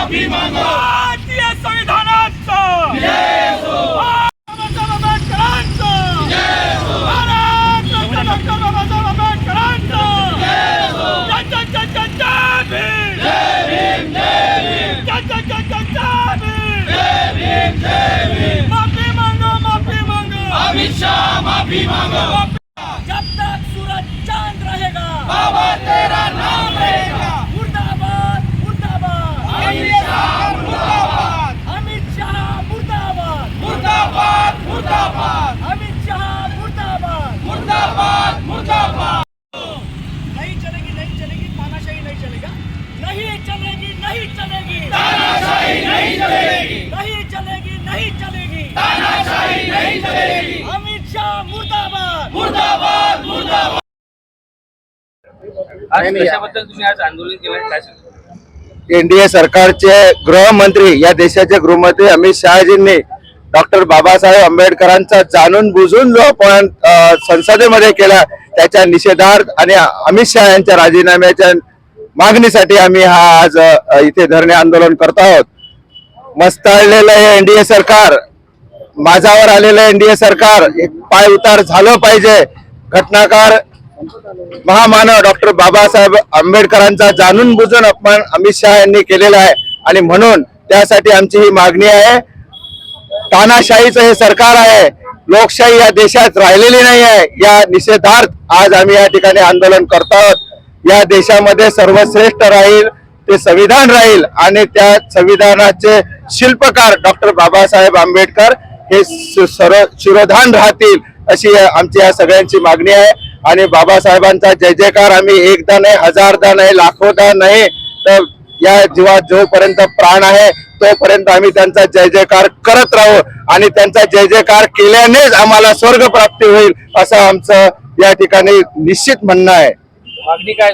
माफी मागा भारतीय संविधानाचा जय हो बाबासाहेब आंबेडकरांचा जय हो भारत रत्न डॉक्टर बाबासाहेब आंबेडकरांचा जय हो जय जय जय जय भीम जय भीम जय भीम जय जय जय भीम जय भीम माफी मांगो अमित शाह माफी मांगो जब तक सूरज चांद रहेगा बाबा तेरा नाम रहेगा मुर्दाबाद मुर्दाबाद अमित शाह मुर्दाबाद अमित शाह मुर्दाबाद मुर्दाबाद मुर्दाबाद अमित शाह मुर्दाबाद मुर्दाबाद मुर्दाबाद नहीं चलेगी तानाशाही नहीं चलेगा नहीं चलेगी तानाशाही नहीं चलेगी नहीं चलेगी तानाशाही नहीं चलेगी अमित शाह मुर्दाबाद मुर्दाबाद मुर्दाबाद आज कशाबद्दल तुम्ही आज आंदोलन केलं काय सांगता? एनडीए सरकारचे गृहमंत्री या देशाचे गृहमंत्री अमित शहाजींनी डॉक्टर बाबासाहेब आंबेडकरांचा जाणून बुजून जो अपमान संसदेमध्ये केला त्याच्या निषेधार्थ आणि अमित शहा यांच्या राजीनाम्याच्या मागणीसाठी आम्ही हा आज इथे धरणे आंदोलन करत आहोत. मस्ताळलेलं हे एनडीए सरकार, माझावर आलेलं एनडीए सरकार एक पाय उतार झालं पाहिजे. घटनाकार महामानव डॉक्टर बाबासाहेब आंबेडकरांचा जाणून बुजून अपमान अमित शहा यांनी केलेला आहे आणि म्हणून त्यासाठी आमची ही मागणी आहे. तानाशाहीचं हे सरकार आहे, लोकशाही या देशात राहिलेली नाही आहे. या निषेधार्थ आज आम्ही या ठिकाणी आंदोलन करत आहोत. या देशामध्ये सर्वश्रेष्ठ राहील ते संविधान राहील आणि त्या संविधानाचे शिल्पकार डॉक्टर बाबासाहेब आंबेडकर हे शिरोधान राहतील अशी आमची या सगळ्यांची मागणी आहे. आणि बाबासाहेबांचा जय जयकार आम्ही एकदा नाही, हजारदा नाही, लाखोदा नाही, तर या जीवात जोपर्यंत प्राण आहे तोपर्यंत आम्ही त्यांचा जय जयकार करत राहू आणि त्यांचा जय जयकार केल्यानेच आम्हाला स्वर्ग प्राप्ती होईल असं आमचं या ठिकाणी निश्चित म्हणणं आहे. मागणी काय?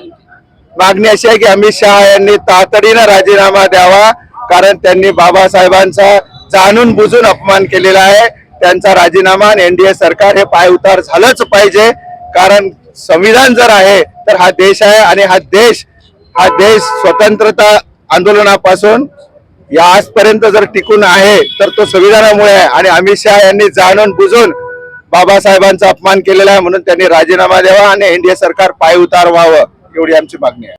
मागणी अशी आहे की अमित शहा यांनी तातडीनं राजीनामा द्यावा, कारण त्यांनी बाबासाहेबांचा जाणून बुजून अपमान केलेला आहे. त्यांचा राजीनामा आणि एनडीए सरकार हे पाय उतार झालंच पाहिजे. कारण संविधान जर आहे तर हा देश आहे आणि हा देश स्वतंत्रता आंदोलनापासून या आजपर्यंत जर टिकून आहे तर तो संविधानामुळे आहे. आणि अमित शहा यांनी जाणून बुजून बाबासाहेबांचा अपमान केलेला आहे म्हणून त्यांनी राजीनामा द्यावा आणि एनडीए सरकार पाय उतार व्हावं एवढी आमची मागणी आहे.